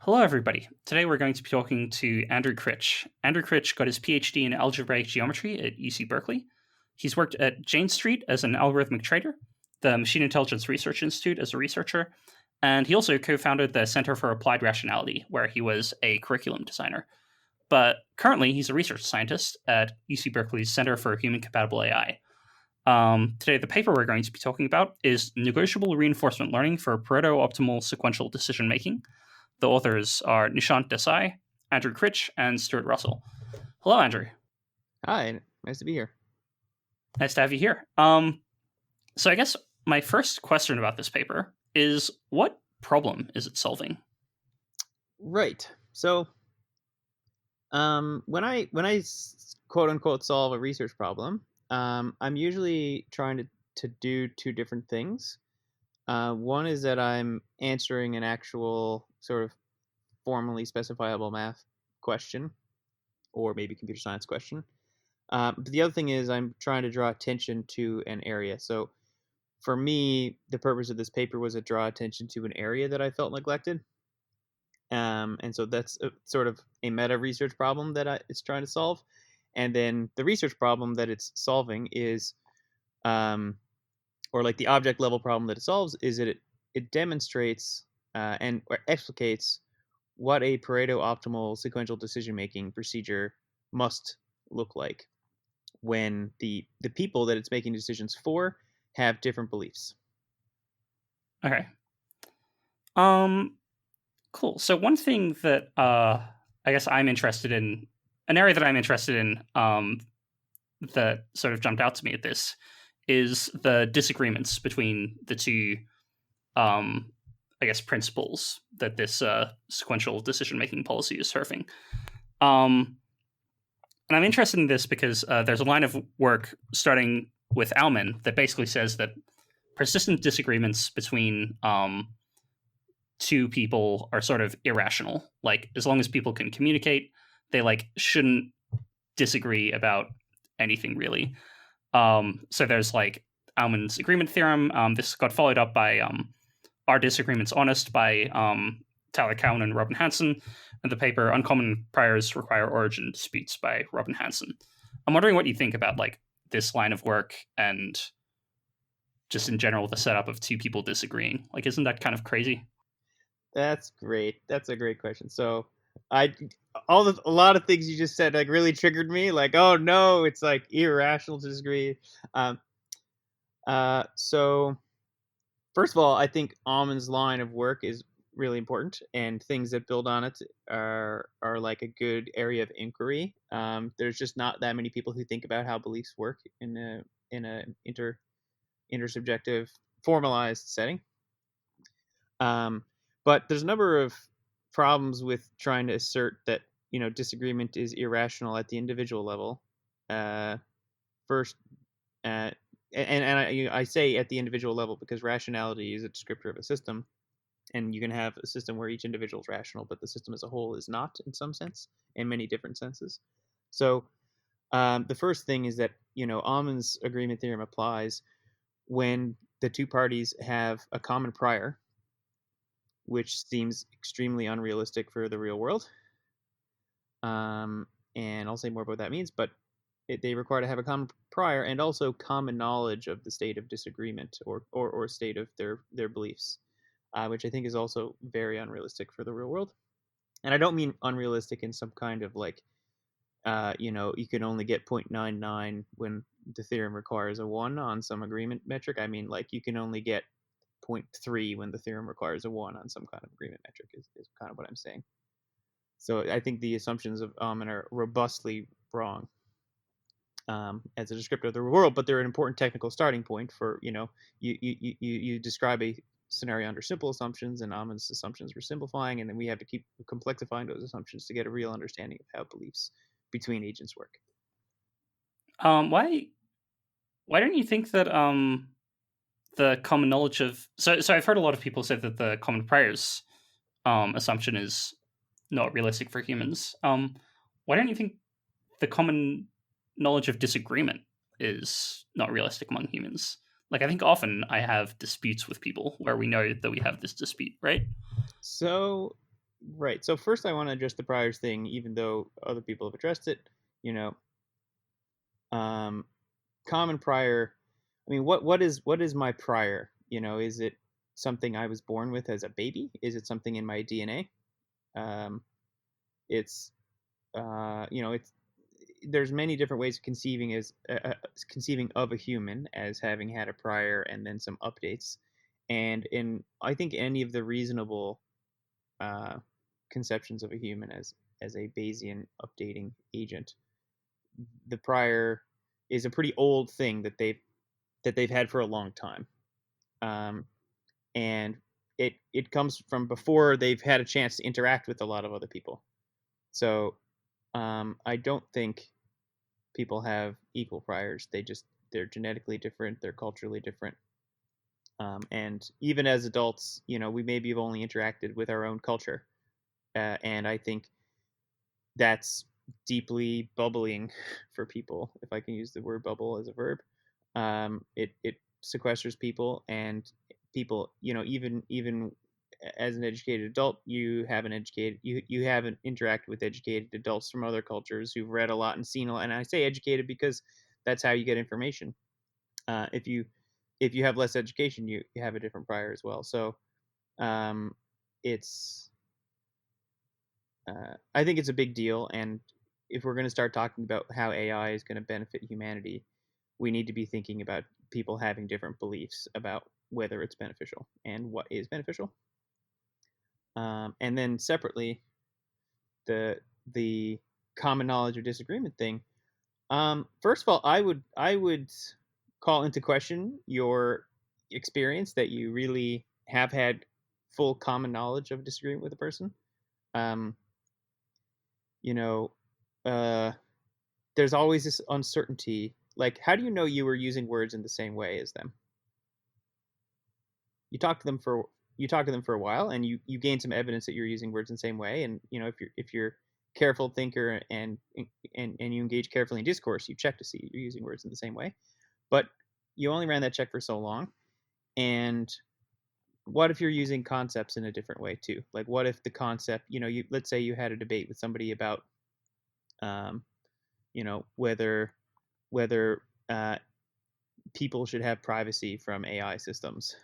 Hello, everybody. Today we're going to be talking to Andrew Critch. Andrew Critch got his PhD in algebraic geometry at UC Berkeley. He's worked at Jane Street as an algorithmic trader, the Machine Intelligence Research Institute as a researcher, and he also co-founded the Center for Applied Rationality, where he was a curriculum designer. But currently, he's a research scientist at UC Berkeley's Center for Human Compatible AI. Today, the paper we're going to be talking about is Negotiable Reinforcement Learning for Pareto Optimal Sequential Decision Making. The authors are Nishant Desai, Andrew Critch, and Stuart Russell. Hello, Andrew. Hi, nice to be here. Nice to have you here. So I guess my first question about this paper is, what problem is it solving? Right. So, when I quote unquote solve a research problem, I'm usually trying to do two different things. One is that I'm answering an actual sort of formally specifiable math question, or maybe computer science question. But the other thing is I'm trying to draw attention to an area. So, for me, the purpose of this paper was to draw attention to an area that I felt neglected. And so that's sort of a meta research problem that it's trying to solve. And then the research problem that it's solving is, or like the object level problem that it solves, is that it demonstrates or explicates what a Pareto optimal sequential decision making procedure must look like when the people that it's making decisions for have different beliefs. Okay. Cool. So one thing that I guess I'm interested in, an area that I'm interested in, that sort of jumped out to me at this is the disagreements between the two, I guess, principles that this sequential decision-making policy is serving. And I'm interested in this because there's a line of work starting with Aumann that basically says that persistent disagreements between two people are sort of irrational. Like, as long as people can communicate, they shouldn't disagree about anything really. So there's Aumann's agreement theorem. This got followed up by Are Disagreements Honest by Tyler Cowen and Robin Hanson, and the paper Uncommon Priors Require Origin Disputes by Robin Hanson. I'm wondering what you think about this line of work and just in general the setup of two people disagreeing. Isn't that kind of crazy? That's great. That's a great question. So a lot of things you just said really triggered me. Oh no, it's irrational to disagree. So first of all, I think Aumann's line of work is really important, and things that build on it are a good area of inquiry. There's just not that many people who think about how beliefs work in a intersubjective formalized setting. But there's a number of problems with trying to assert that disagreement is irrational at the individual level. First, and I say at the individual level because rationality is a descriptor of a system, and you can have a system where each individual is rational, but the system as a whole is not in some sense, in many different senses. So the first thing is that Aumann's agreement theorem applies when the two parties have a common prior, which seems extremely unrealistic for the real world. And I'll say more about what that means, but they require to have a common prior and also common knowledge of the state of disagreement or state of their beliefs, which I think is also very unrealistic for the real world. And I don't mean unrealistic in some kind of you can only get 0.99 when the theorem requires a 1 on some agreement metric. I mean, you can only get 0.3 when the theorem requires a 1 on some kind of agreement metric is kind of what I'm saying. So I think the assumptions of Aumann are robustly wrong as a descriptor of the world, but they're an important technical starting point for, you describe a scenario under simple assumptions, and Aumann's assumptions were simplifying, and then we have to keep complexifying those assumptions to get a real understanding of how beliefs between agents work. Why don't you think that the common knowledge of so I've heard a lot of people say that the common priors assumption is not realistic for humans. Why don't you think the common knowledge of disagreement is not realistic among humans? I think often I have disputes with people where we know that we have this dispute, right? So Right. So first, I want to address the priors thing, even though other people have addressed it. You know, um, common prior. I mean, what is my prior? Is it something I was born with as a baby? Is it something in my DNA? Um, it's it's there's many different ways of conceiving of a human as having had a prior and then some updates, and in I think any of the reasonable uh, conceptions of a human as a Bayesian updating agent, the prior is a pretty old thing that they've had for a long time, um, and it comes from before they've had a chance to interact with a lot of other people. So I don't think people have equal priors. They're genetically different, they're culturally different, and even as adults, we maybe have only interacted with our own culture, and I think that's deeply bubbling for people, if I can use the word bubble as a verb. It sequesters people, and people, even as an educated adult, you haven't interacted with educated adults from other cultures who've read a lot and seen a lot. And I say educated because that's how you get information. If you have less education, you have a different prior as well. So um, it's I think it's a big deal, and if we're going to start talking about how AI is going to benefit humanity, we need to be thinking about people having different beliefs about whether it's beneficial and what is beneficial. And then separately, the common knowledge or disagreement thing. First of all, I would call into question your experience that you really have had full common knowledge of disagreement with a person. Um, you know, uh, there's always this uncertainty. Like, how do you know you were using words in the same way as them? You talk to them for you talk to them for a while, and you gain some evidence that you're using words in the same way. And if you're careful thinker and you engage carefully in discourse, you check to see you're using words in the same way. But you only ran that check for so long. And what if you're using concepts in a different way too? Like, what if the concept, let's say you had a debate with somebody about, um, whether people should have privacy from AI systems.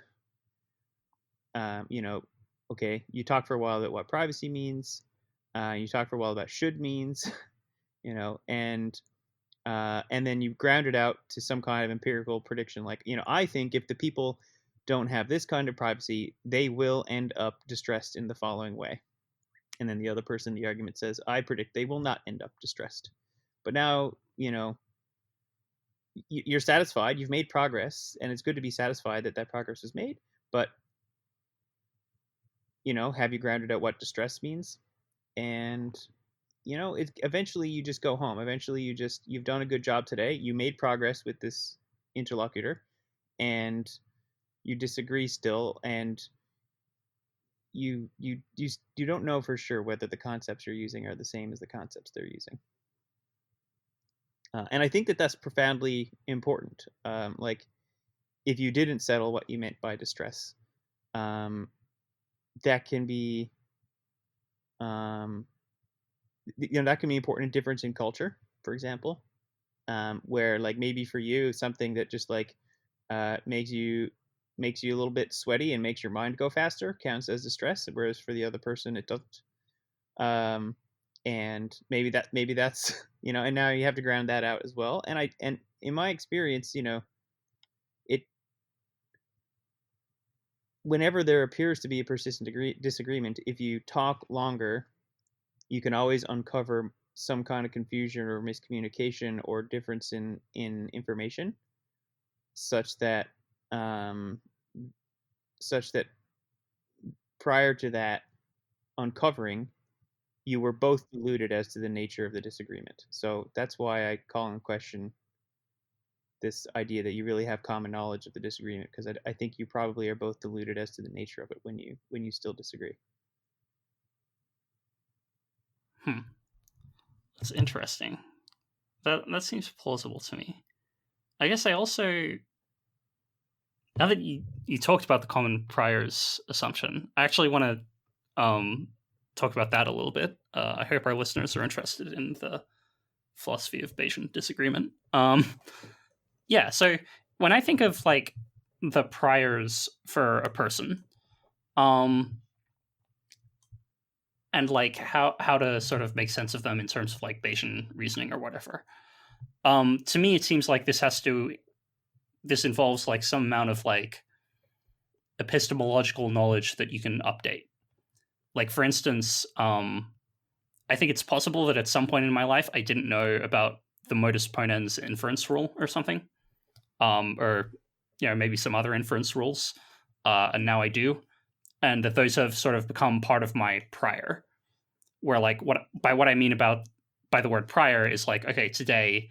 Um, you know, okay, you talk for a while about what privacy means. You talk for a while about should means, and then you ground it out to some kind of empirical prediction. Like, I think if the people don't have this kind of privacy, they will end up distressed in the following way. And then the other person in the argument says, I predict they will not end up distressed. But now, you're satisfied, you've made progress, and it's good to be satisfied that that progress was made. But have you grounded out what distress means? And it's eventually you just go home. Eventually you've done a good job today, you made progress with this interlocutor, and you disagree still, and you don't know for sure whether the concepts you're using are the same as the concepts they're using. And I think that that's profoundly important. Like, if you didn't settle what you meant by distress, um, that can be um, that can be important. A difference in culture, for example, where, like, maybe for you something that just like makes you a little bit sweaty and makes your mind go faster counts as distress, whereas for the other person it doesn't. Um, and maybe that's and now you have to ground that out as well. And in my experience, it whenever there appears to be a persistent disagreement, if you talk longer, you can always uncover some kind of confusion or miscommunication or difference in information, such that um, such that prior to that uncovering, you were both deluded as to the nature of the disagreement. So that's why I call in question this idea that you really have common knowledge of the disagreement, because I think you probably are both deluded as to the nature of it when you still disagree. Hmm, that's interesting. That seems plausible to me. I guess I also, now that you talked about the common priors assumption, I actually want to talk about that a little bit. I hope our listeners are interested in the philosophy of Bayesian disagreement. Yeah, so when I think of like the priors for a person, um, and like how to sort of make sense of them in terms of like Bayesian reasoning or whatever, to me it seems like this involves like some amount of like epistemological knowledge that you can update. Like for instance, I think it's possible that at some point in my life I didn't know about the modus ponens inference rule or something, or maybe some other inference rules, and now I do, and that those have sort of become part of my prior. Where like what I mean by the word prior is like, okay, today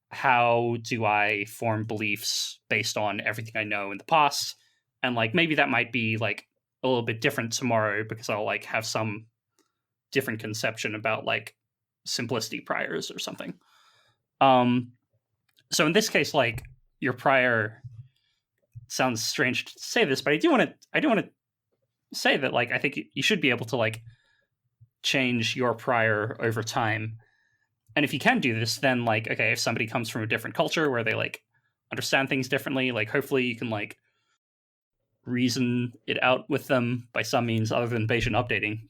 how do I form beliefs based on everything I know in the past, and like maybe that might be like a little bit different tomorrow because I'll like have some different conception about like simplicity priors or something. Um, so in this case, like your prior sounds strange to say this, but I do want to say that like I think you should be able to like change your prior over time. And if you can do this, then like okay, if somebody comes from a different culture where they like understand things differently, like hopefully you can like reason it out with them by some means other than Bayesian updating.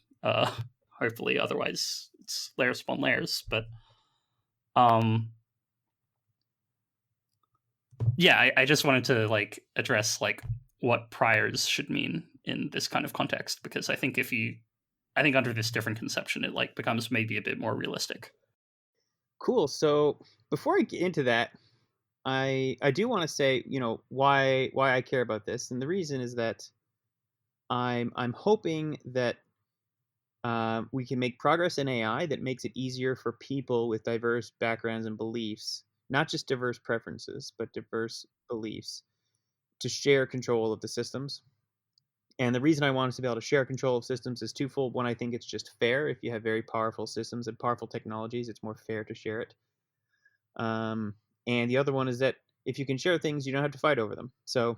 Hopefully, otherwise it's layers upon layers. But um, yeah, I just wanted to like address like what priors should mean in this kind of context because I think under this different conception, it like becomes maybe a bit more realistic. Cool. So before I get into that, I do want to say, why I care about this, and the reason is that I'm hoping that we can make progress in AI that makes it easier for people with diverse backgrounds and beliefs, not just diverse preferences, but diverse beliefs, to share control of the systems. And the reason I want us to be able to share control of systems is twofold. One, I think it's just fair. If you have very powerful systems and powerful technologies, it's more fair to share it. Um, and the other one is that if you can share things, you don't have to fight over them. So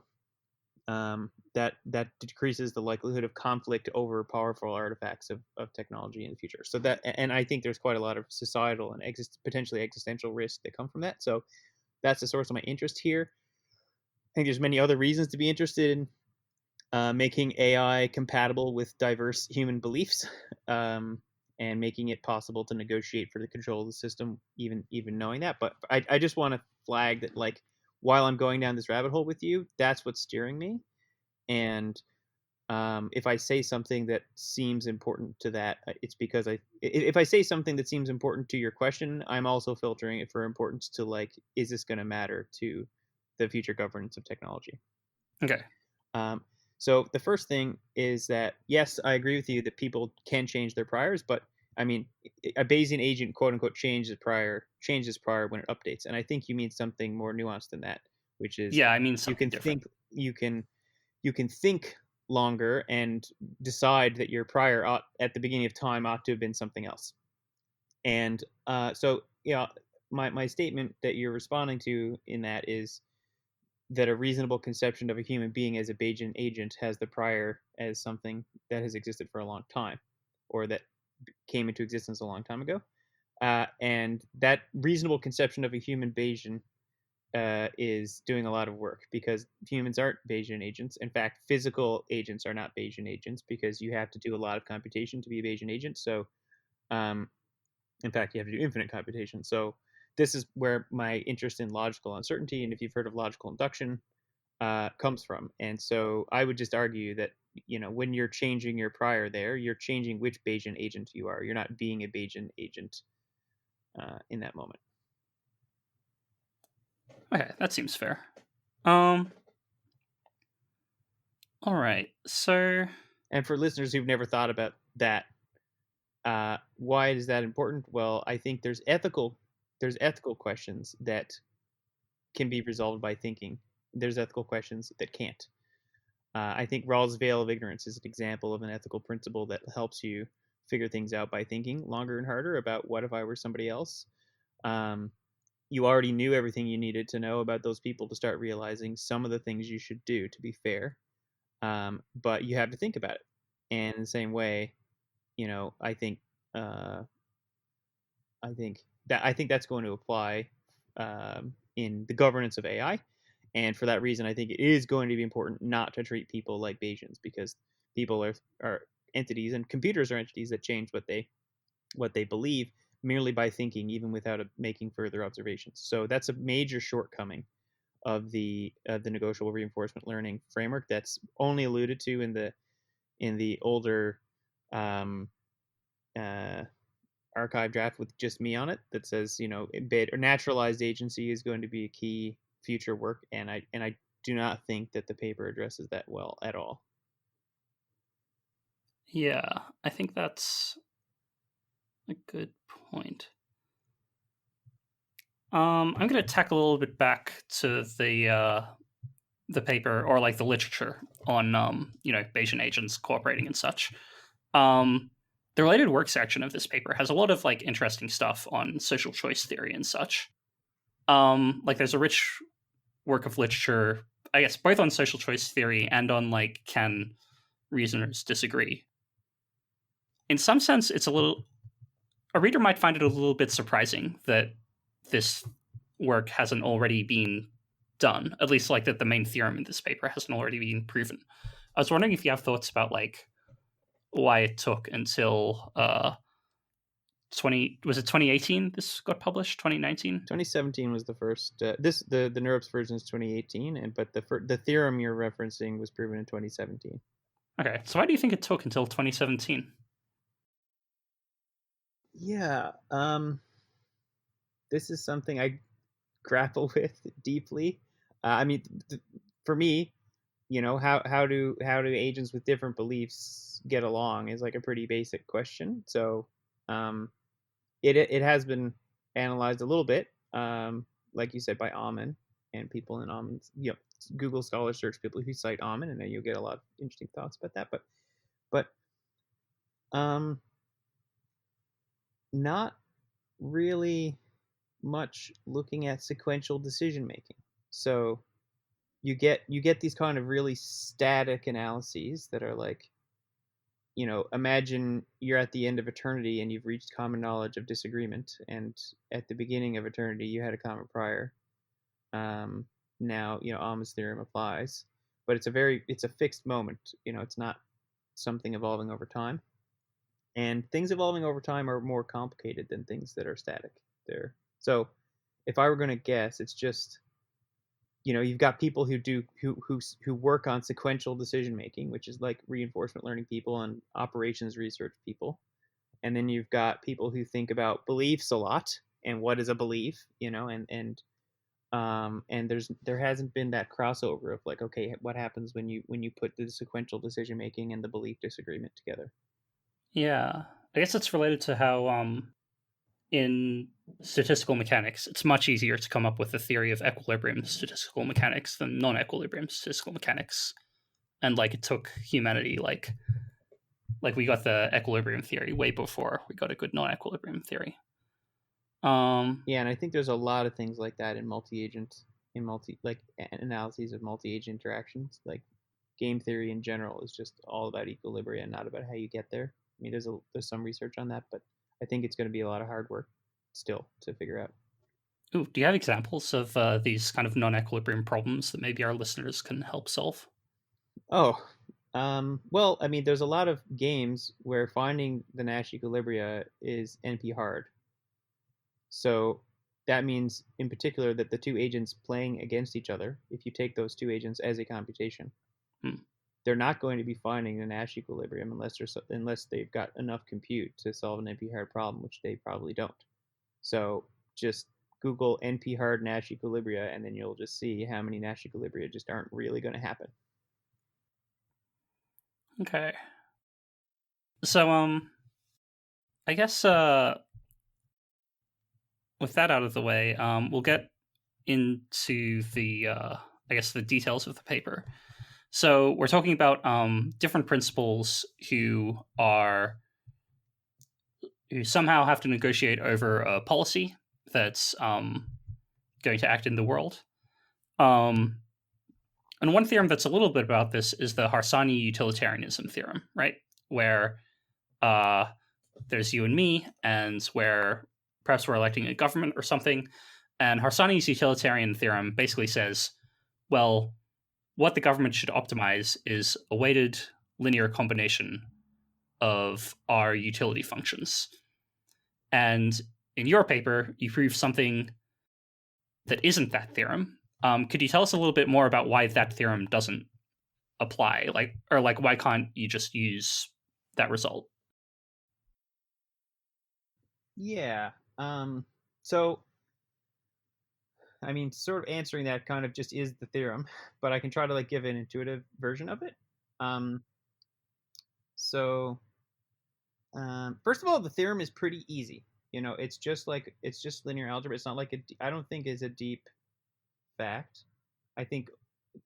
that decreases the likelihood of conflict over powerful artifacts of technology in the future. So that, and I think there's quite a lot of societal and potentially existential risk that come from that. So that's the source of my interest here. I think there's many other reasons to be interested in making AI compatible with diverse human beliefs, and making it possible to negotiate for the control of the system, even knowing that. But I just want to flag that, like, while I'm going down this rabbit hole with you, that's what's steering me. And if I say something that seems important to that, it's because if I say something that seems important to your question, I'm also filtering it for importance to, like, is this going to matter to the future governance of technology? Okay. Um, so the first thing is that, yes, I agree with you that people can change their priors, but I mean, a Bayesian agent, quote unquote, changes prior when it updates. And I think you mean something more nuanced than that, which is Yeah, I mean you something can different. think, you can think longer and decide that your prior at the beginning of time ought to have been something else. And so, my statement that you're responding to in that is that a reasonable conception of a human being as a Bayesian agent has the prior as something that has existed for a long time, or that came into existence a long time ago. And that reasonable conception of a human Bayesian is doing a lot of work, because humans aren't Bayesian agents. In fact, physical agents are not Bayesian agents, because you have to do a lot of computation to be a Bayesian agent. So, in fact, you have to do infinite computation. So this is where my interest in logical uncertainty, and if you've heard of logical induction, comes from. And so I would just argue that, when you're changing your prior there, you're changing which Bayesian agent you are. You're not being a Bayesian agent in that moment. Okay, that seems fair. Um. All right. So And for listeners who've never thought about that, why is that important? Well, I think there's ethical questions that can be resolved by thinking. There's ethical questions that can't. I think Rawls' veil of ignorance is an example of an ethical principle that helps you figure things out by thinking longer and harder about, what if I were somebody else? You already knew everything you needed to know about those people to start realizing some of the things you should do to be fair, but you have to think about it. And in the same way, I think that's going to apply in the governance of AI. And for that reason, I think it is going to be important not to treat people like Bayesians, because people are entities, and computers are entities that change what they believe merely by thinking, even without making further observations. So that's a major shortcoming of the negotiable reinforcement learning framework that's only alluded to in the older um, uh, archive draft with just me on it, that says, bit or naturalized agency is going to be a key future work, and I do not think that the paper addresses that well at all. Yeah, I think that's a good point. I'm going to tack a little bit back to the paper, or like the literature on Bayesian agents cooperating and such. The related work section of this paper has a lot of like interesting stuff on social choice theory and such. Like there's a rich work of literature, I guess, both on social choice theory and on like can reasoners disagree. In some sense, a reader might find it a little bit surprising that this work hasn't already been done, at least like that the main theorem in this paper hasn't already been proven. I was wondering if you have thoughts about like why it took until 2018 this got published, 2019? 2017 was the first. The NeurIPS version is 2018, but the theorem you're referencing was proven in 2017. Okay, so why do you think it took until 2017? Yeah, this is something I grapple with deeply. I mean, for me, how do agents with different beliefs get along is like a pretty basic question. So, it has been analyzed a little bit, like you said, by Ammon and people in Ammon's. Google Scholar search people who cite Ammon, and then you'll get a lot of interesting thoughts about that. But not really much looking at sequential decision making. So you get these kind of really static analyses that are like, imagine you're at the end of eternity and you've reached common knowledge of disagreement, and at the beginning of eternity you had a common prior. Now, Ahmed's theorem applies, but it's a fixed moment. It's not something evolving over time. And things evolving over time are more complicated than things that are static. So if I were going to guess, it's just, you've got people who work on sequential decision making, which is like reinforcement learning people and operations research people. And then you've got people who think about beliefs a lot, and what is a belief, and there hasn't been that crossover of like, okay, what happens when you put the sequential decision making and the belief disagreement together? Yeah, I guess it's related to how in statistical mechanics, it's much easier to come up with a theory of equilibrium statistical mechanics than non-equilibrium statistical mechanics. And like it took humanity like we got the equilibrium theory way before we got a good non-equilibrium theory. Yeah, and I think there's a lot of things like that in multi-agent, like analyses of multi-agent interactions. Like game theory in general is just all about equilibria and not about how you get there. I mean, there's some research on that, but I think it's going to be a lot of hard work still to figure out. Ooh, do you have examples of these kind of non-equilibrium problems that maybe our listeners can help solve? Oh, well, I mean, there's a lot of games where finding the Nash equilibria is NP hard. So that means, in particular, that the two agents playing against each other, if you take those two agents as a computation, Hmm. they're not going to be finding the Nash equilibrium unless they've got enough compute to solve an NP hard problem, which they probably don't. So just Google NP hard Nash equilibria, and then you'll just see how many Nash equilibria just aren't really going to happen. Okay. So I guess with that out of the way, we'll get into the I guess the details of the paper. So we're talking about different principals who somehow have to negotiate over a policy that's going to act in the world. And one theorem that's a little bit about this is the Hersanis utilitarianism theorem, right? Where there's you and me, and where perhaps we're electing a government or something. And Hersanis utilitarian theorem basically says, well, what the government should optimize is a weighted linear combination of our utility functions. And in your paper, you prove something that isn't that theorem. Could you tell us a little bit more about why that theorem doesn't apply? Like why can't you just use that result? Yeah. So, I mean, sort of answering that kind of just is the theorem, but I can try to like give an intuitive version of it. Um, so, first of all, the theorem is pretty easy. You know, it's just linear algebra. It's not like I don't think is a deep fact. I think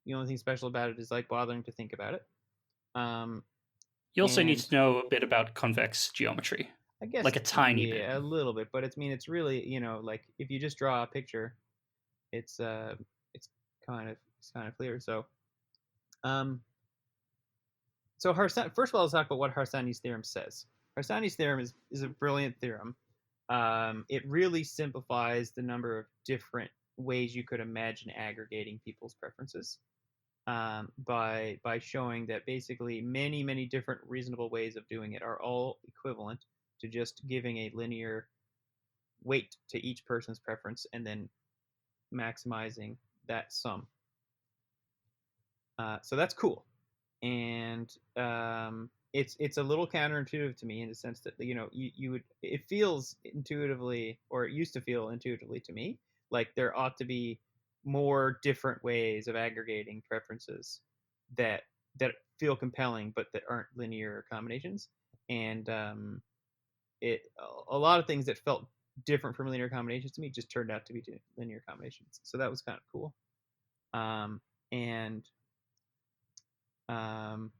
the only thing special about it is like bothering to think about it. Um, You also need and to know a bit about convex geometry, I guess like a tiny bit. yeah, a little bit, but it's really like if you just draw a picture, it's it's it's kind of clear. Um, so first of all, let's talk about what Hersanis theorem says. Hersanis theorem is a brilliant theorem. It really simplifies the number of different ways you could imagine aggregating people's preferences by showing that basically many different reasonable ways of doing it are all equivalent to just giving a linear weight to each person's preference and then maximizing that sum. So that's cool, and it's a little counterintuitive to me in the sense that you would it feels intuitively, or it used to feel intuitively to me, like there ought to be more different ways of aggregating preferences that feel compelling but that aren't linear combinations, and it a lot of things that felt different from linear combinations to me just turned out to be linear combinations. So that was kind of cool. And um,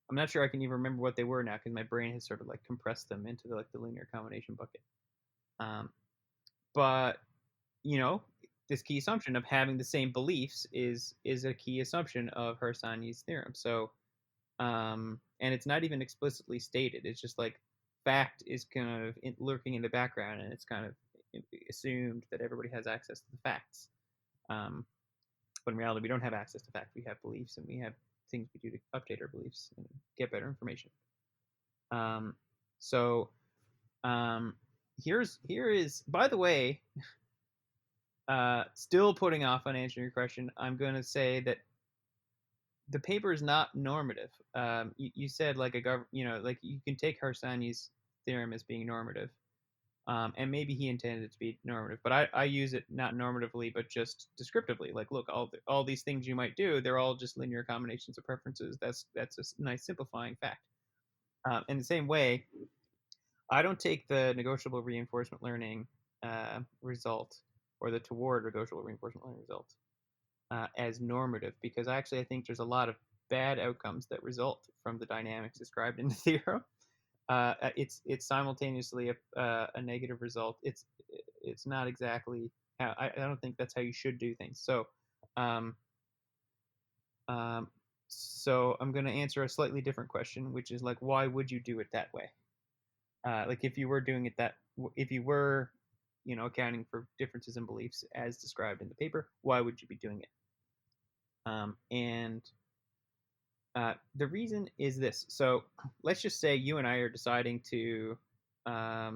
I'm not sure I can even remember what they were now because my brain has sort of like compressed them into the linear combination bucket. Um, but you know, this key assumption of having the same beliefs is a key assumption of Hersanis theorem. So, and it's not even explicitly stated. It's just like fact is kind of lurking in the background, and it's kind of assumed that everybody has access to the facts. But in reality, we don't have access to facts. We have beliefs, and we have things we do to update our beliefs and get better information. So here is by the way, still putting off on answering your question. I'm going to say that the paper is not normative. You said like like you can take Hersanis theorem as being normative. And maybe he intended it to be normative, but I use it not normatively, but just descriptively. Like, look, all these things you might do, they're all just linear combinations of preferences. That's a nice simplifying fact. In the same way, I don't take the negotiable reinforcement learning result or the toward negotiable reinforcement learning result as normative, because I think there's a lot of bad outcomes that result from the dynamics described in the theorem. It's simultaneously a negative result. It's not exactly how I don't think that's how you should do things. So, so I'm going to answer a slightly different question, which is like, why would you do it that way? Like if you were doing it if you were, accounting for differences in beliefs as described in the paper, why would you be doing it? And the reason is this. So let's just say you and I are deciding to, I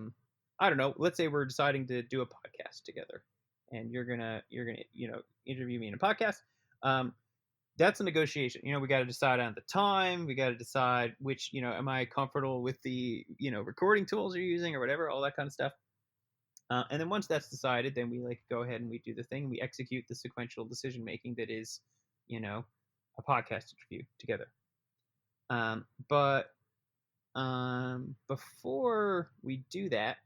don't know. Let's say we're deciding to do a podcast together, and you're gonna interview me in a podcast. That's a negotiation. We got to decide on the time. We got to decide which, am I comfortable with the recording tools you're using or whatever, all that kind of stuff. And then once that's decided, then we like go ahead and we do the thing. We execute the sequential decision making that is, a podcast interview together. But before we do that,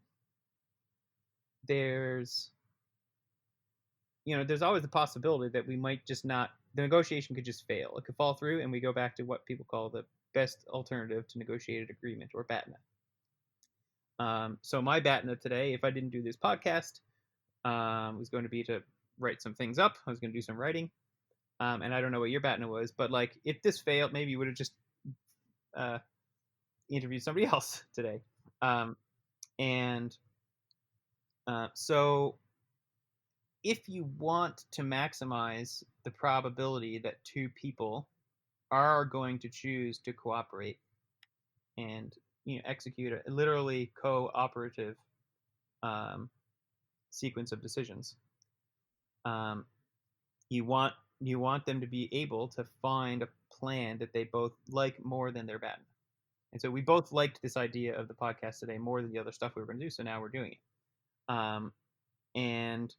there's always the possibility that we might just not, the negotiation could just fail. It could fall through, and we go back to what people call the best alternative to negotiated agreement, or BATNA. So my BATNA today, if I didn't do this podcast, was going to be to write some things up. I was going to do some writing. And I don't know what your BATNA was, but like if this failed, maybe you would have just interviewed somebody else today, and so if you want to maximize the probability that two people are going to choose to cooperate and execute a literally cooperative sequence of decisions, you want them to be able to find a plan that they both like more than their bad. And so we both liked this idea of the podcast today more than the other stuff we were going to do. So now we're doing it. And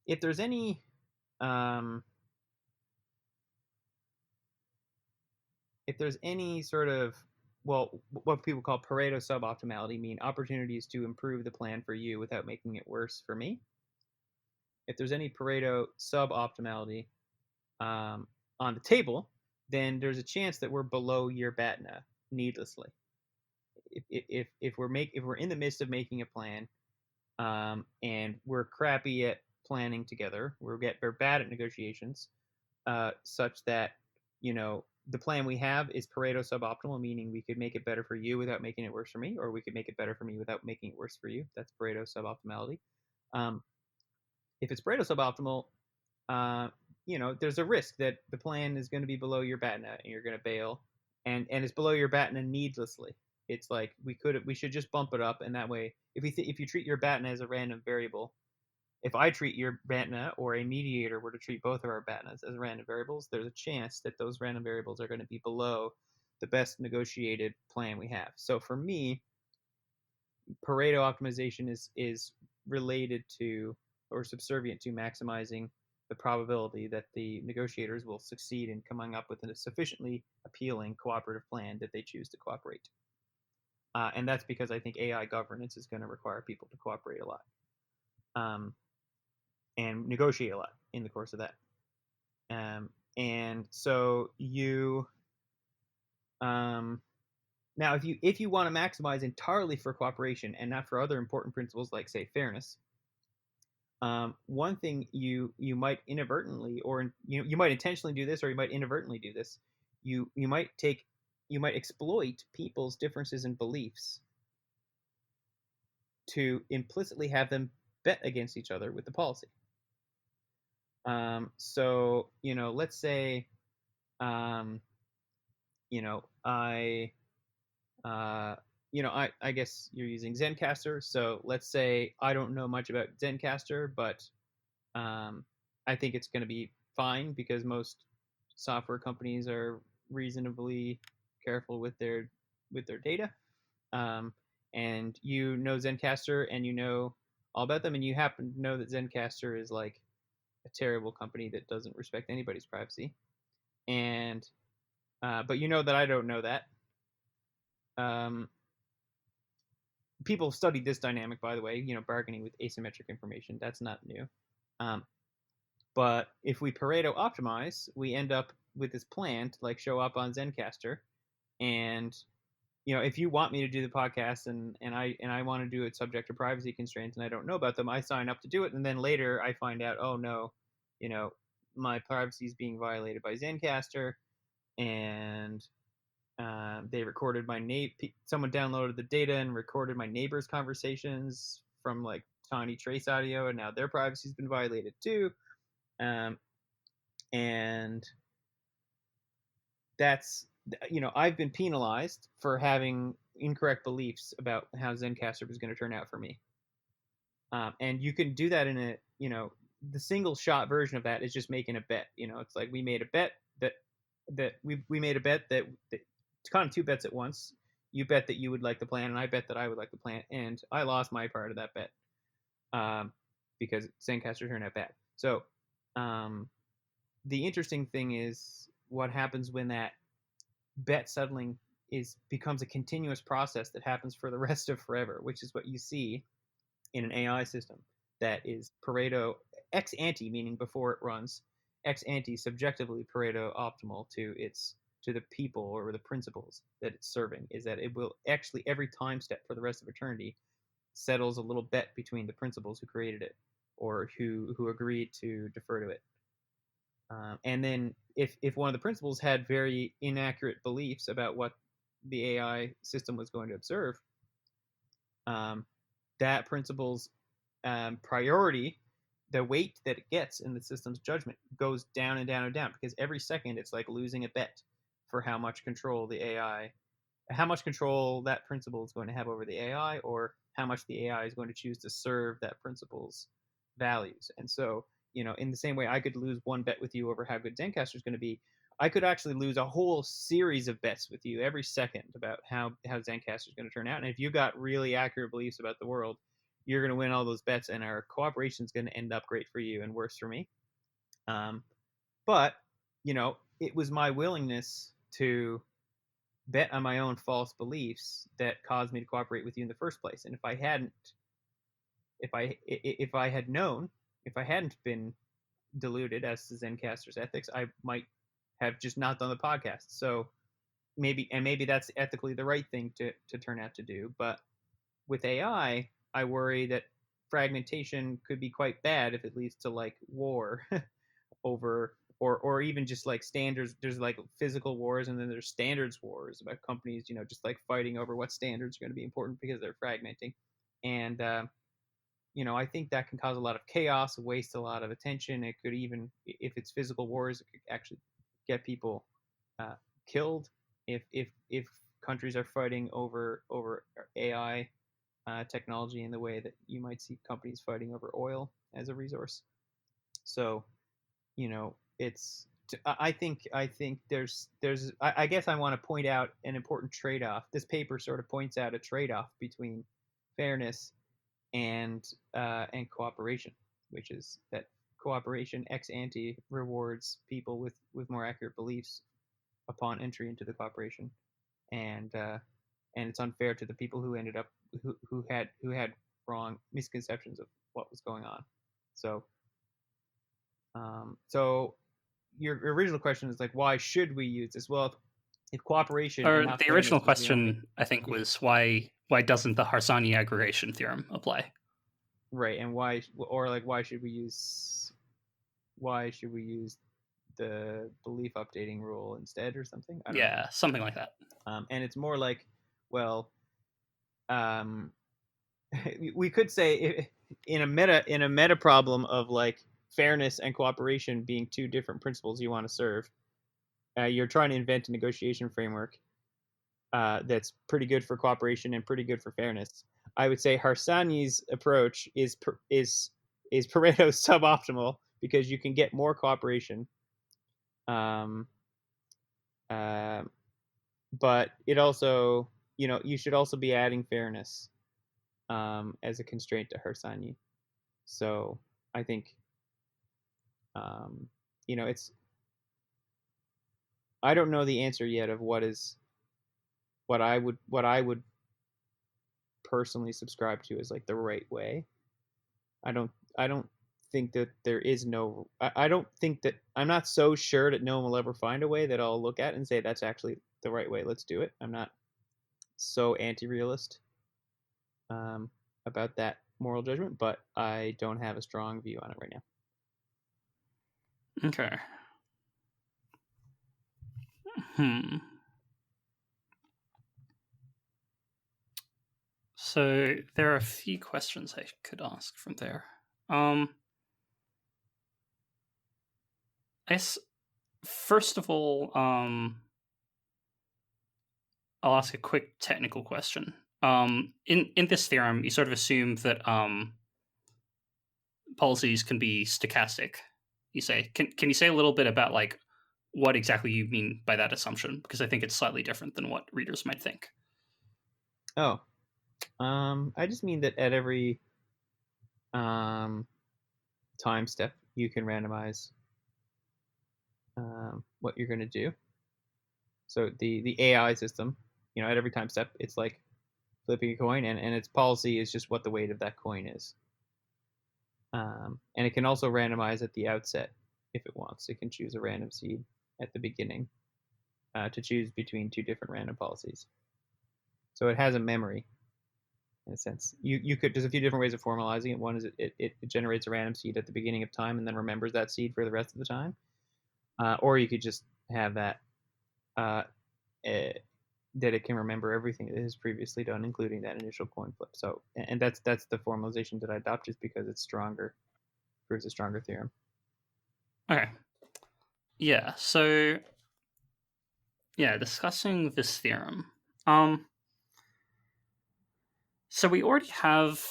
if there's any sort of, well, what people call Pareto suboptimality, mean opportunities to improve the plan for you without making it worse for me. If there's any Pareto suboptimality on the table, then there's a chance that we're below your BATNA needlessly. If we're in the midst of making a plan, and we're crappy at planning together, we're bad at negotiations, such that the plan we have is Pareto suboptimal, meaning we could make it better for you without making it worse for me, or we could make it better for me without making it worse for you. That's Pareto suboptimality. If it's Pareto suboptimal, there's a risk that the plan is going to be below your BATNA and you're going to bail, and it's below your BATNA needlessly. It's like we should just bump it up, and that way, if you treat your BATNA as a random variable, if I treat your BATNA or a mediator were to treat both of our BATNAs as random variables, there's a chance that those random variables are going to be below the best negotiated plan we have. So for me, Pareto optimization is related to or subservient to maximizing the probability that the negotiators will succeed in coming up with a sufficiently appealing cooperative plan that they choose to cooperate. And that's because I think AI governance is going to require people to cooperate a lot. And negotiate a lot in the course of that. And so you, now if you want to maximize entirely for cooperation and not for other important principles like, say, fairness, one thing you might inadvertently, or you might intentionally do this, or you might inadvertently do this, you might exploit people's differences in beliefs to implicitly have them bet against each other with the policy. So let's say, I guess you're using Zencastr. So let's say I don't know much about Zencastr, but I think it's going to be fine because most software companies are reasonably careful with their data. And Zencastr, and all about them, and you happen to know that Zencastr is like a terrible company that doesn't respect anybody's privacy, and but that I don't know that. People have studied this dynamic, by the way, bargaining with asymmetric information. That's not new. But if we Pareto optimize, we end up with this plan to show up on Zencastr, and if you want me to do the podcast and I want to do it subject to privacy constraints and I don't know about them, I sign up to do it, and then later I find out, oh no, my privacy is being violated by Zencastr, and they recorded someone downloaded the data and recorded my neighbor's conversations from tiny trace audio, and now their privacy's been violated too. And that's, I've been penalized for having incorrect beliefs about how Zencastr was going to turn out for me. And you can do that in a, the single shot version of that is just making a bet. It's like we made a bet that we made a bet that it's kind of two bets at once. You bet that you would like the plan, and I bet that I would like the plan, and I lost my part of that bet because Zencastr turned out bad. So the interesting thing is what happens when that bet settling becomes a continuous process that happens for the rest of forever, which is what you see in an AI system that is Pareto ex ante, meaning before it runs, ex ante subjectively Pareto optimal to the people or the principles that it's serving, is that it will actually every time step for the rest of eternity settles a little bet between the principles who created it or who agreed to defer to it. And then if one of the principals had very inaccurate beliefs about what the AI system was going to observe, that principle's priority, the weight that it gets in the system's judgment, goes down and down and down, because every second it's like losing a bet for how much control that principle is going to have over the AI, or how much the AI is going to choose to serve that principle's values. And so, in the same way I could lose one bet with you over how good Zencaster is going to be, I could actually lose a whole series of bets with you every second about how Zencaster is going to turn out. And if you got really accurate beliefs about the world, you're going to win all those bets, and our cooperation is going to end up great for you and worse for me. But it was my willingness to bet on my own false beliefs that caused me to cooperate with you in the first place. And if I hadn't been deluded as to Zencaster's ethics, I might have just not done the podcast. So maybe that's ethically the right thing to turn out to do. But with AI, I worry that fragmentation could be quite bad if it leads to like war over, or even just like standards. There's like physical wars, and then there's standards wars about companies, just like fighting over what standards are going to be important because they're fragmenting. And I think that can cause a lot of chaos, waste a lot of attention. It could even, if it's physical wars, it could actually get people killed if countries are fighting over AI technology in the way that you might see companies fighting over oil as a resource. So, it's. I think there's. I guess I want to point out an important trade-off. This paper sort of points out a trade-off between fairness and cooperation, which is that cooperation ex ante rewards people with more accurate beliefs upon entry into the cooperation, and it's unfair to the people who ended up who had wrong misconceptions of what was going on. So your original question is like, why should we use this? Well, if cooperation Or and not the fairness original was the only, question, I think, was why doesn't the Hersanis aggregation theorem apply? right, and why should we use the belief updating rule instead, or something? I don't know. Something like that. And it's more like, well, we could say in a meta problem of like fairness and cooperation being two different principles you want to serve, you're trying to invent a negotiation framework that's pretty good for cooperation and pretty good for fairness. I would say Hersanis' approach is Pareto suboptimal, because you can get more cooperation, but it also, you should also be adding fairness as a constraint to Hersanis. So I think, it's. I don't know the answer yet of what I would personally subscribe to as like the right way. I don't think that there is no. I don't think that, I'm not so sure that no one will ever find a way that I'll look at and say that's actually the right way. Let's do it. I'm not so anti-realist about that moral judgment, but I don't have a strong view on it right now. Okay. So there are a few questions I could ask from there. I guess first of all, I'll ask a quick technical question. In this theorem, you sort of assume that policies can be stochastic. You say, can you say a little bit about like what exactly you mean by that assumption? Because I think it's slightly different than what readers might think. Oh, I just mean that at every time step, you can randomize what you're going to do. So the AI system, at every time step, it's like flipping a coin, and its policy is just what the weight of that coin is. And it can also randomize at the outset if it wants. It can choose a random seed at the beginning to choose between two different random policies. So it has a memory, in a sense. You could, there's a few different ways of formalizing it. One is it generates a random seed at the beginning of time and then remembers that seed for the rest of the time. Or you could just have that that it can remember everything it has previously done, including that initial coin flip. So, and that's the formalization that I adopt, just because it's stronger, proves a stronger theorem. Okay. Yeah. So yeah, discussing this theorem. So we already have.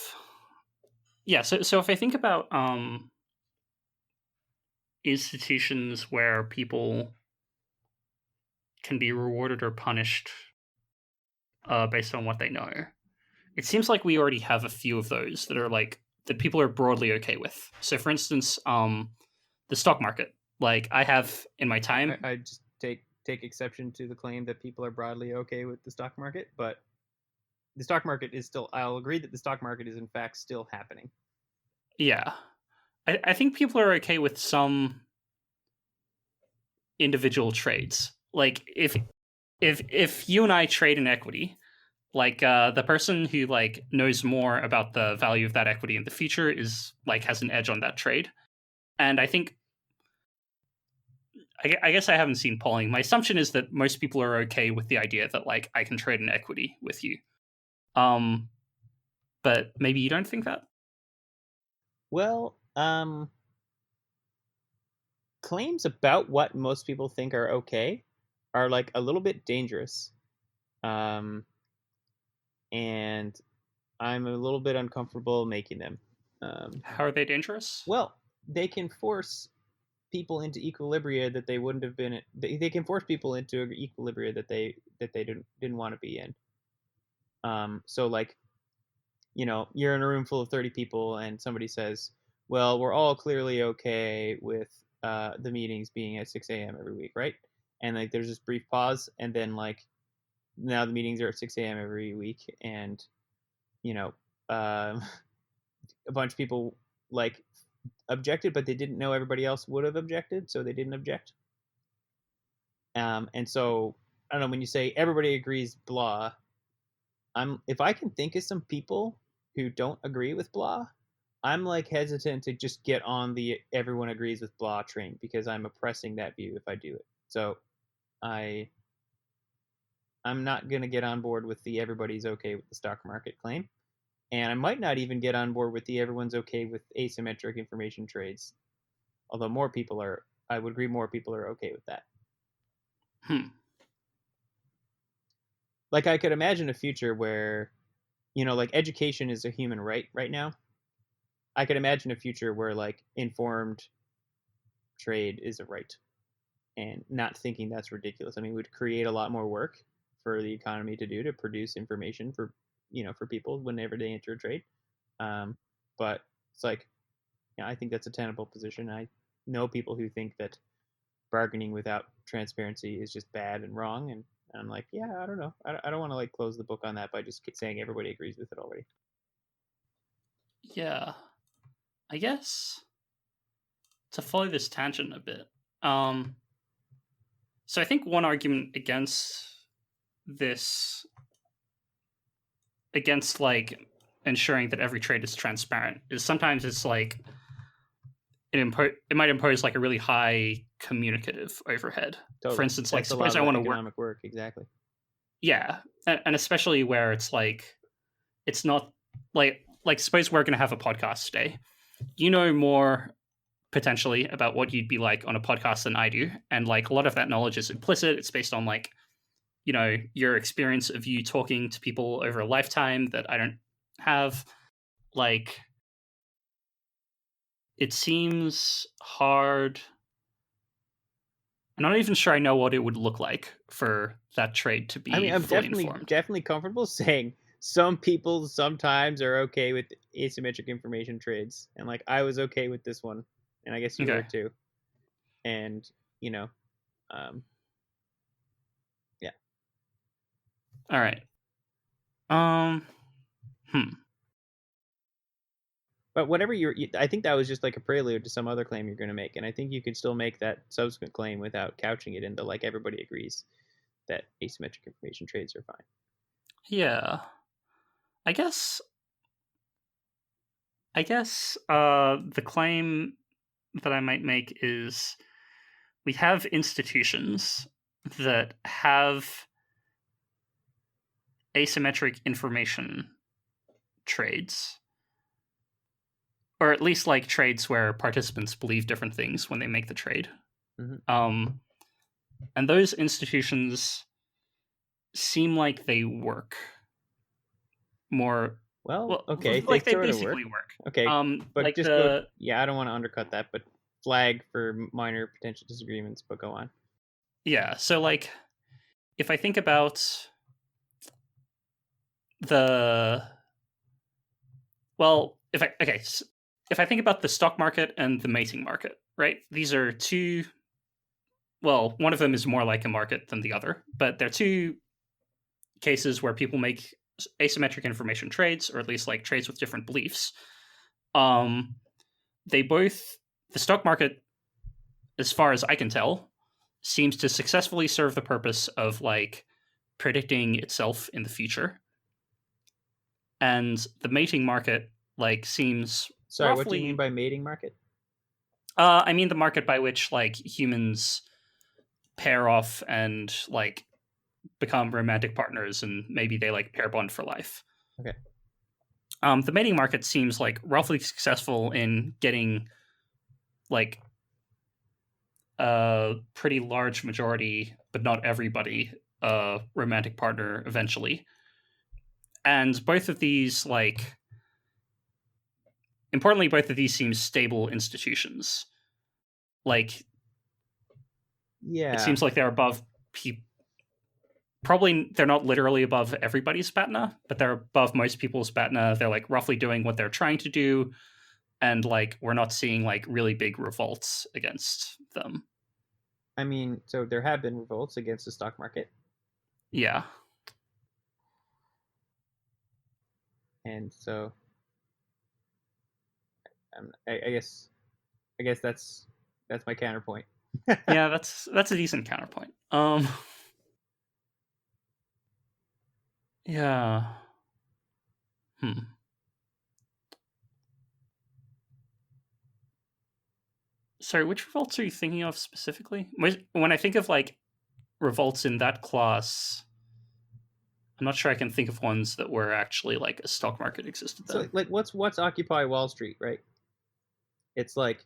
Yeah. So if I think about institutions where people can be rewarded or punished based on what they know, it seems like we already have a few of those that are like that people are broadly okay with. So, for instance, the stock market. Like I have in my time. I just take exception to the claim that people are broadly okay with the stock market, but the stock market is still. I'll agree that the stock market is in fact still happening. Yeah, I think people are okay with some individual trades. Like if you and I trade in equity, like the person who like knows more about the value of that equity in the future is like has an edge on that trade. And I think I guess I haven't seen polling. My assumption is that most people are okay with the idea that like I can trade an equity with you. Um, but maybe you don't think that. Well, claims about what most people think are okay are like a little bit dangerous. And I'm a little bit uncomfortable making them. How are they dangerous? Well, they can force people into equilibria that they wouldn't have been. They can force people into equilibria that they didn't want to be in. So like, you're in a room full of 30 people and somebody says, well, we're all clearly okay with the meetings being at 6 a.m. every week, right? And like there's this brief pause, and then like now the meetings are at 6 a.m. every week, and you know um, a bunch of people like objected, but they didn't know everybody else would have objected, so they didn't object. And so I don't know, when you say everybody agrees blah, if I can think of some people who don't agree with blah, I'm like hesitant to just get on the everyone agrees with blah train, because I'm oppressing that view if I do it. So I I'm not gonna get on board with the everybody's okay with the stock market claim. And I might not even get on board with the everyone's okay with asymmetric information trades. Although I would agree more people are okay with that. Hmm. Like I could imagine a future where, like education is a human right now. I could imagine a future where like informed trade is a right, and not thinking that's ridiculous. I mean, it would create a lot more work for the economy to do to produce information for, for people whenever they enter a trade. But it's like, I think that's a tenable position. I know people who think that bargaining without transparency is just bad and wrong, and I'm like, yeah, I don't know. I don't want to like close the book on that by just saying everybody agrees with it already. Yeah, I guess to follow this tangent a bit. Um, so I think one argument against this, against like ensuring that every trade is transparent, is sometimes it's like it might impose like a really high communicative overhead. For Totally, instance, like that's a lot suppose I of the want to work. economic work. Exactly. Yeah, and especially where it's like it's not like suppose we're going to have a podcast today. You know more potentially about what you'd be like on a podcast than I do, and like a lot of that knowledge is implicit. It's based on like your experience of you talking to people over a lifetime that I don't have. Like it seems hard. I'm not even sure I know what it would look like for that trade to I be mean, I'm fully definitely informed. definitely comfortable saying some people sometimes are okay with asymmetric information trades, and like I was okay with this one, and I guess you were Okay. too. And you know, um, yeah. All right. Um. Hmm. But whatever I think that was just like a prelude to some other claim you're going to make, and I think you can still make that subsequent claim without couching it into like everybody agrees that asymmetric information trades are fine. Yeah. I guess. I guess. The claim that I might make is we have institutions that have asymmetric information trades, or at least like trades where participants believe different things when they make the trade. Mm-hmm. And those institutions seem like they work more. Well, Well, okay, they like they sort of work. basically work. Okay, but Like just go. the Yeah, I don't want to undercut that, but flag for minor potential disagreements. But go on. yeah. So like, if I think about the well, if I okay, if I think about the stock market and the mating market, right? These are two. Well, one of them is more like a market than the other, but they're two cases where people make asymmetric information trades, or at least like trades with different beliefs. Um, they both the stock market, as far as I can tell, seems to successfully serve the purpose of like predicting itself in the future, and the mating market like seems Sorry, what do you mean roughly. by mating market? I mean the market by which like humans pair off and like become romantic partners, and maybe they like pair bond for life. Okay. The mating market seems like roughly successful in getting like a pretty large majority, but not everybody, a romantic partner eventually. And both of these, like, importantly, both of these seem stable institutions. Like, it Yeah. seems like they're above probably they're not literally above everybody's BATNA, but they're above most people's BATNA. They're like roughly doing what they're trying to do, and like we're not seeing like really big revolts against them. I mean, so there have been revolts against the stock market, Yeah. and so I guess that's my counterpoint. Yeah, that's a decent counterpoint. Yeah. Hmm. Sorry, which revolts are you thinking of specifically? When I think of like revolts in that class, I'm not sure I can think of ones that were actually like a stock market existed So, then. like, what's Occupy Wall Street, right? It's like,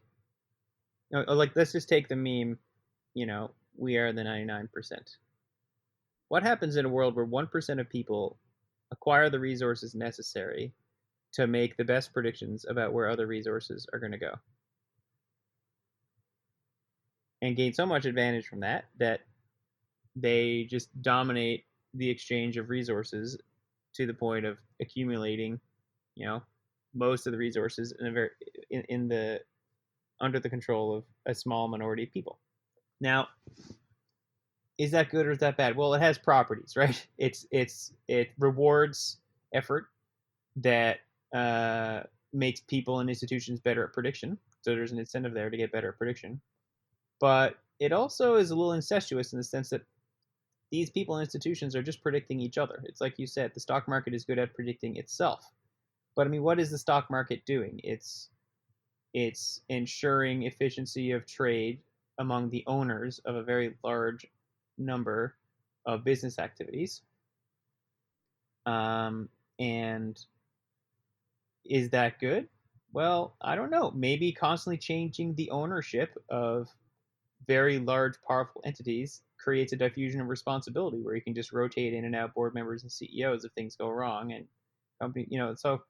like let's just take the meme. We are the 99%. What happens in a world where 1% of people acquire the resources necessary to make the best predictions about where other resources are going to go and gain so much advantage from that they just dominate the exchange of resources to the point of accumulating, you know, most of the resources in the under the control of a small minority of people. Now, is that good or is that bad? Well, it has properties, right? It rewards effort that makes people and institutions better at prediction. So there's an incentive there to get better at prediction. But it also is a little incestuous in the sense that these people and institutions are just predicting each other. It's like you said, the stock market is good at predicting itself. But I mean, what is the stock market doing? It's ensuring efficiency of trade among the owners of a very large number of business activities. And is that good? Well, I don't know. Maybe constantly changing the ownership of very large, powerful entities creates a diffusion of responsibility where you can just rotate in and out board members and CEOs if things go wrong. And company, so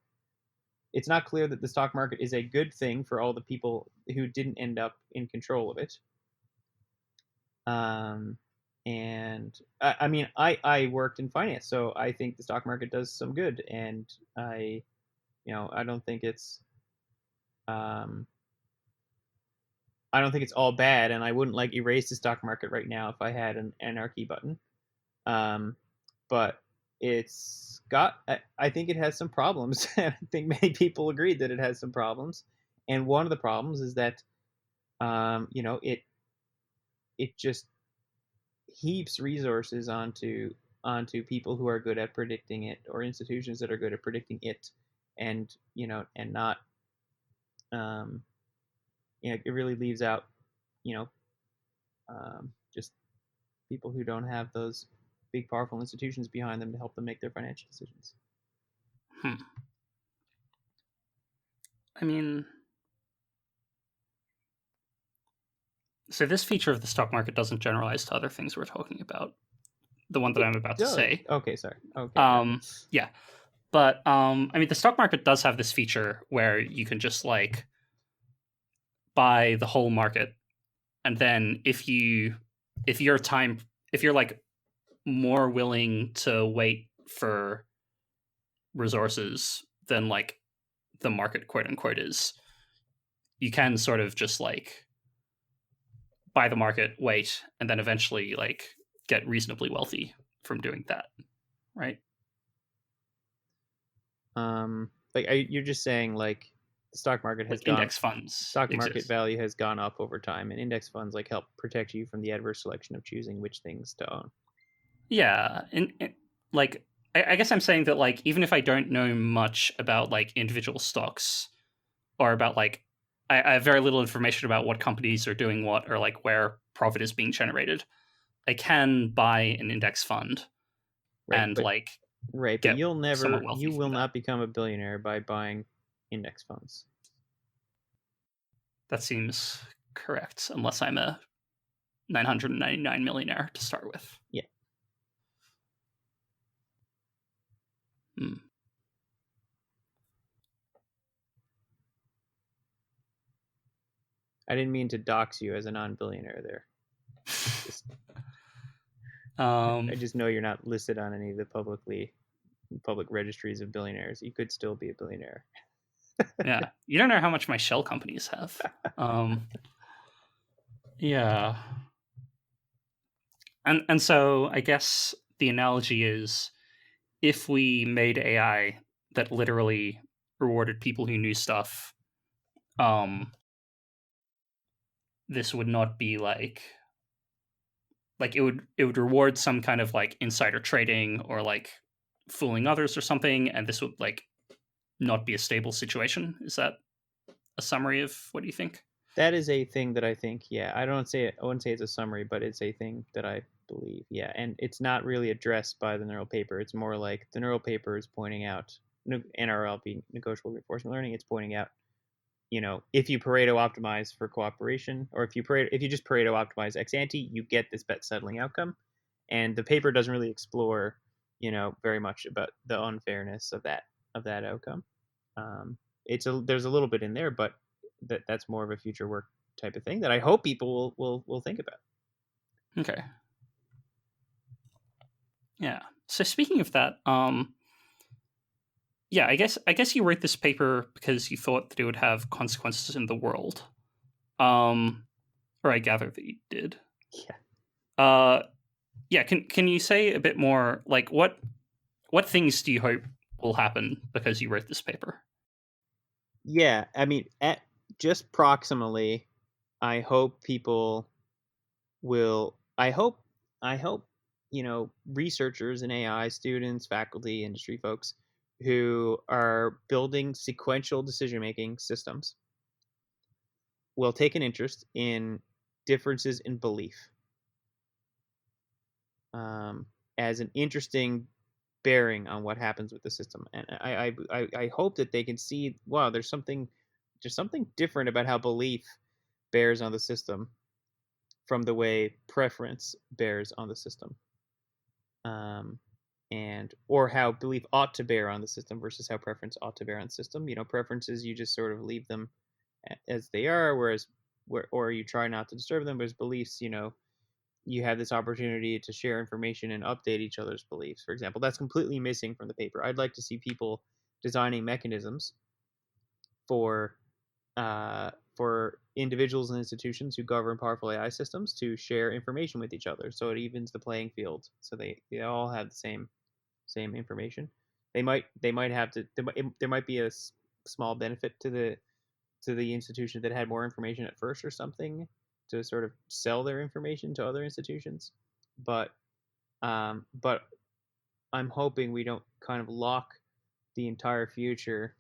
it's not clear that the stock market is a good thing for all the people who didn't end up in control of it. Um, and I mean, I worked in finance, so I think the stock market does some good, and I don't think um, I don't think it's all bad, and I wouldn't like erase the stock market right now if I had an anarchy button. Um, but I think it has some problems. I think many people agreed that it has some problems, and one of the problems is that it just heaps resources onto people who are good at predicting it, or institutions that are good at predicting it, and not it really leaves out just people who don't have those big powerful institutions behind them to help them make their financial decisions. I mean, so this feature of the stock market doesn't generalize to other things we're talking about. The one that I'm about to say. Okay, sorry. Okay. Yeah. But I mean, the stock market does have this feature where you can just like buy the whole market, and then if you're like more willing to wait for resources than like the market quote unquote is, you can sort of just like buy the market, wait, and then eventually like get reasonably wealthy from doing that, right? You're just saying like the stock market has Like gone index funds stock market exist. value has gone up over time, and index funds like help protect you from the adverse selection of choosing which things to own. Yeah, and like I guess I'm saying that like even if I don't know much about like individual stocks or about like I have very little information about what companies are doing what or like where profit is being generated, I can buy an index fund Right, and but like get somewhat you wealthy will from that. not become a billionaire by buying index funds. That seems correct, unless I'm a 999 millionaire to start with. Yeah. Hmm. I didn't mean to dox you as a non-billionaire there. I just know you're not listed on any of the public registries of billionaires. You could still be a billionaire. Yeah, you don't know how much my shell companies have. Yeah, and so I guess the analogy is if we made AI that literally rewarded people who knew stuff, this would not be like it would reward some kind of like insider trading or like fooling others or something, and this would like not be a stable situation. Is that a summary of what do you think? That is a thing that I think, yeah. I wouldn't say it's a summary, but it's a thing that I believe, yeah. And it's not really addressed by the neural paper. It's more like the neural paper is pointing out, NRL being negotiable reinforcement learning, it's pointing out, if you Pareto optimize for cooperation, or if you just Pareto optimize ex ante, you get this bet settling outcome. And the paper doesn't really explore, very much about the unfairness of that outcome. There's a little bit in there, but that's more of a future work type of thing that I hope people will think about. Okay. Yeah. So speaking of that, yeah, I guess you wrote this paper because you thought that it would have consequences in the world. Or I gather that you did. Yeah. Yeah, can you say a bit more like what things do you hope will happen because you wrote this paper? Yeah, I mean, at just proximally, I hope people will. I hope researchers and AI students, faculty, industry folks who are building sequential decision making systems will take an interest in differences in belief, um, as an interesting bearing on what happens with the system. And I hope that they can see, wow, there's something different about how belief bears on the system from the way preference bears on the system, um, and or how belief ought to bear on the system versus how preference ought to bear on the system. Preferences, you just sort of leave them as they are, or you try not to disturb them. Whereas beliefs, you have this opportunity to share information and update each other's beliefs. For example, that's completely missing from the paper. I'd like to see people designing mechanisms for for individuals and institutions who govern powerful AI systems to share information with each other, so it evens the playing field, so they all have the same information. They might have to there might be a small benefit to the institution that had more information at first or something, to sort of sell their information to other institutions. But I'm hoping we don't kind of lock the entire future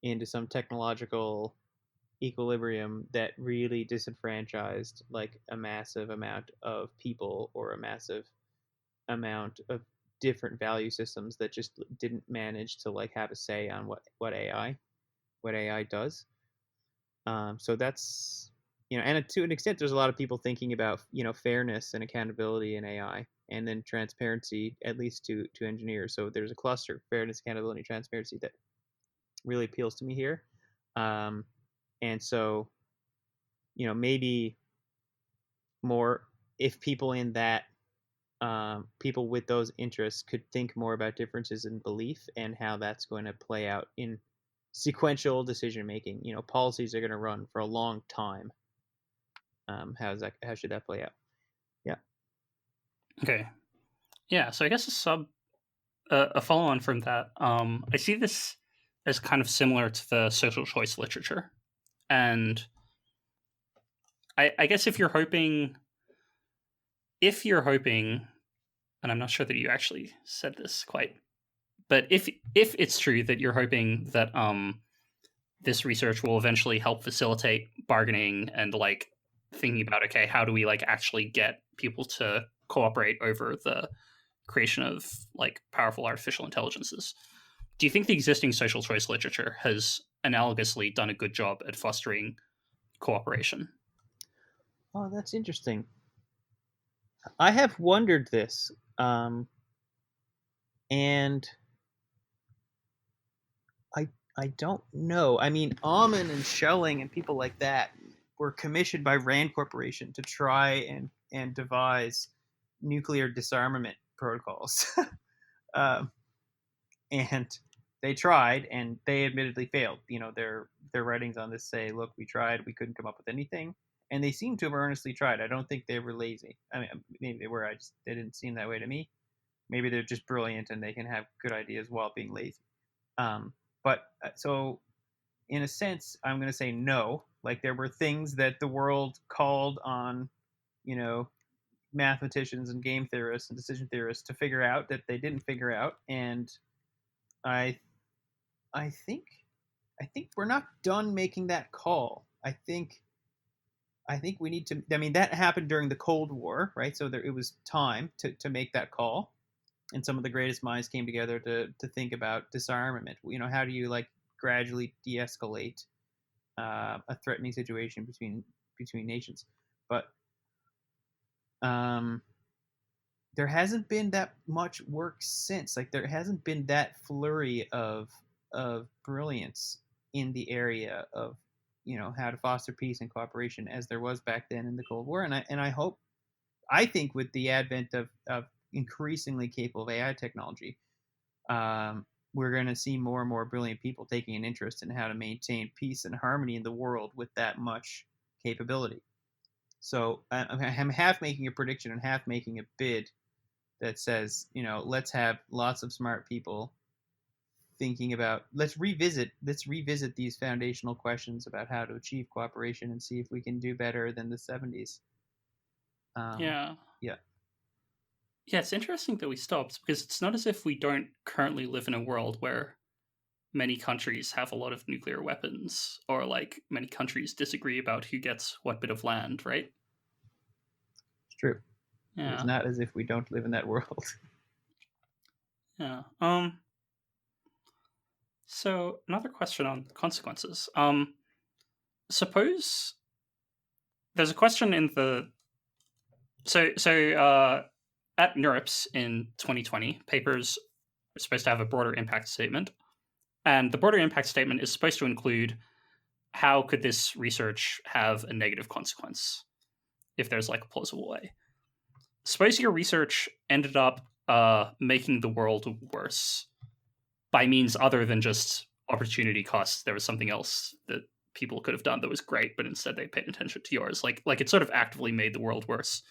into some technological equilibrium that really disenfranchised like a massive amount of people or a massive amount of different value systems that just didn't manage to like have a say on what AI does. So that's, and to an extent, there's a lot of people thinking about fairness and accountability in AI, and then transparency, at least to engineers. So there's a cluster: fairness, accountability, transparency, that really appeals to me here. And so maybe more, if people in that people with those interests could think more about differences in belief and how that's going to play out in sequential decision making. Policies are going to run for a long time. How should that play out? Yeah. Okay. Yeah. So I guess a follow on from that. I see this as kind of similar to the social choice literature, and I guess if you're hoping, and I'm not sure that you actually said this quite, but if it's true that you're hoping that this research will eventually help facilitate bargaining and like thinking about, okay, how do we like actually get people to cooperate over the creation of like powerful artificial intelligences, do you think the existing social choice literature has analogously done a good job at fostering cooperation? Oh, that's interesting. I have wondered this, and I don't know. I mean, Alman and Schelling and people like that were commissioned by Rand Corporation to try and devise nuclear disarmament protocols. um, and they tried, and they admittedly failed. Their writings on this say, "Look, we tried, we couldn't come up with anything," and they seem to have earnestly tried. I don't think they were lazy. I mean, maybe they were. They didn't seem that way to me. Maybe they're just brilliant and they can have good ideas while being lazy. But so, in a sense, I'm going to say no. Like, there were things that the world called on, you know, mathematicians and game theorists and decision theorists to figure out that they didn't figure out, and I I think I think we're not done making that call. I think we need to. I mean, that happened during the Cold War, right? So it was time to make that call, and some of the greatest minds came together to think about disarmament. How do you like gradually de-escalate a threatening situation between nations? But um, there hasn't been that much work since. Like, there hasn't been that flurry of brilliance in the area of how to foster peace and cooperation as there was back then in the Cold War. I think with the advent of increasingly capable AI technology, we're going to see more and more brilliant people taking an interest in how to maintain peace and harmony in the world with that much capability. So I'm half making a prediction and half making a bid that says, let's have lots of smart people thinking about, let's revisit these foundational questions about how to achieve cooperation and see if we can do better than the 70s. Yeah. Yeah. Yeah, it's interesting that we stopped because it's not as if we don't currently live in a world where many countries have a lot of nuclear weapons, or like many countries disagree about who gets what bit of land, right? It's true. It's Yeah. not as if we don't live in that world. Yeah. So another question on consequences. Suppose there's a question in the at NeurIPS in 2020, papers are supposed to have a broader impact statement, and the broader impact statement is supposed to include how could this research have a negative consequence if there's like a plausible way. Suppose your research ended up making the world worse by means other than just opportunity costs. There was something else that people could have done that was great, but instead they paid attention to yours. Like it sort of actively made the world worse.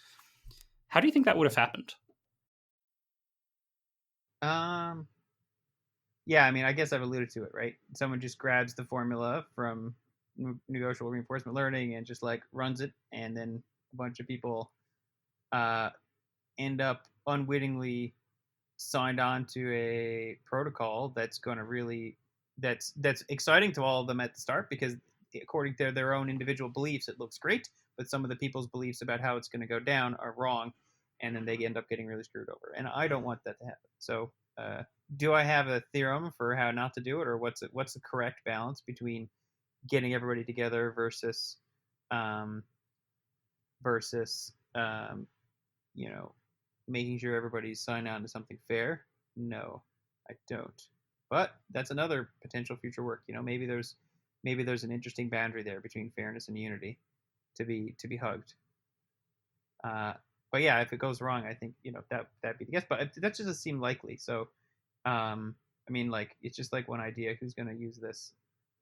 How do you think that would have happened? um yeah, I mean, I guess I've alluded to it, right? Someone just grabs the formula from negotiable reinforcement learning and just like runs it, and then a bunch of people uh end up unwittingly signed on to a protocol that's going to really that's exciting to all of them at the start, because according to their own individual beliefs it looks great, but some of the people's beliefs about how it's going to go down are wrong, and then they end up getting really screwed over. And I don't want that to happen. So, do I have a theorem for how not to do it, or what's the correct balance between getting everybody together versus um, versus making sure everybody's signed on to something fair? No, I don't. But that's another potential future work. Maybe there's an interesting boundary there between fairness and unity to be hugged. But yeah, if it goes wrong, I think that'd be the guess. But that doesn't seem likely. So, like it's just like one idea. Who's going to use this?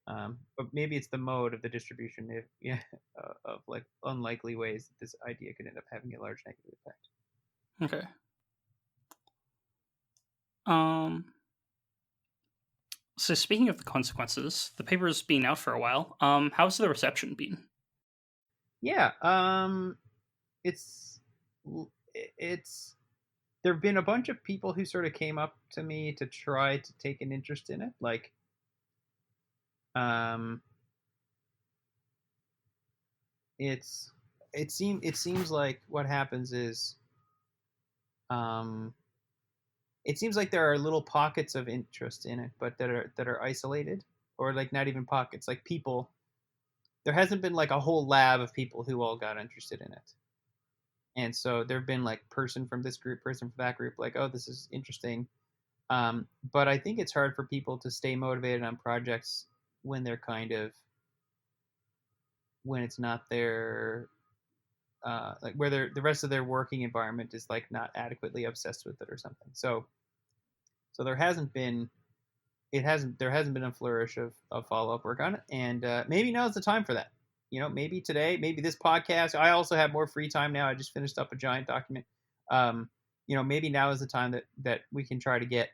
But maybe it's the mode of the distribution, of like unlikely ways that this idea could end up having a large negative effect. Okay. So speaking of the consequences, the paper's been out for a while. How's the reception been? Yeah. It's there have been a bunch of people who sort of came up to me to try to take an interest in it, like it seems like what happens is it seems like there are little pockets of interest in it, but that are isolated, or like not even pockets, like people. There hasn't been like a whole lab of people who all got interested in it. And so there've been like person from this group, person from that group, like, oh, this is interesting. But I think it's hard for people to stay motivated on projects when they're when it's not their like where the rest of their working environment is like not adequately obsessed with it or something. So there hasn't been a flourish of follow up work on it, and maybe now's the time for that. Maybe today, maybe this podcast. I also have more free time now. I just finished up a giant document. Maybe now is the time that we can try to get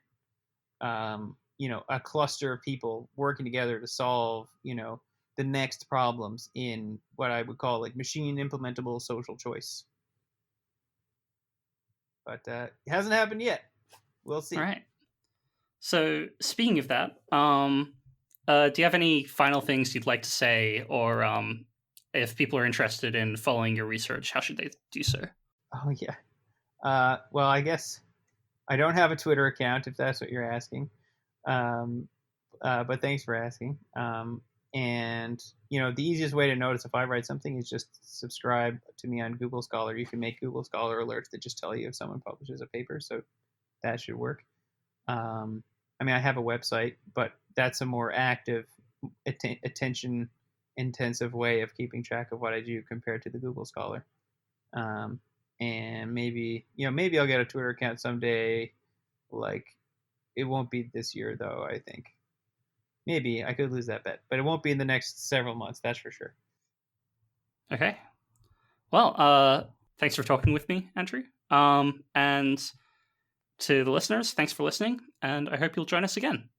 a cluster of people working together to solve the next problems in what I would call like machine implementable social choice. But it hasn't happened yet. We'll see. All right. So speaking of that, do you have any final things you'd like to say, or if people are interested in following your research, how should they do so? Oh yeah. Well, I guess I don't have a Twitter account, if that's what you're asking. But thanks for asking. And the easiest way to notice if I write something is just subscribe to me on Google Scholar. You can make Google Scholar alerts that just tell you if someone publishes a paper, so that should work. I have a website, but that's a more active, attention intensive way of keeping track of what I do compared to the Google Scholar. And maybe I'll get a Twitter account someday. Like, it won't be this year though, I think. Maybe I could lose that bet, but it won't be in the next several months, that's for sure. Okay. Well, thanks for talking with me, Andrew. And to the listeners, thanks for listening, and I hope you'll join us again.